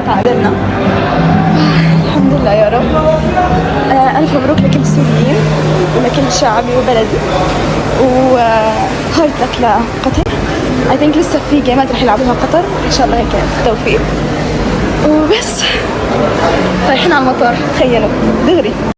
تعادلنا. الحمد لله يا رب. ألف مبروك لكل السوريين ولكل شعبي وبلدي، وهارد لك لقطر. I think لسه في جيمات رح يلعبوها قطر إن شاء الله، هيك توفيق. وبس رايحين على المطار، تخيلوا دغري.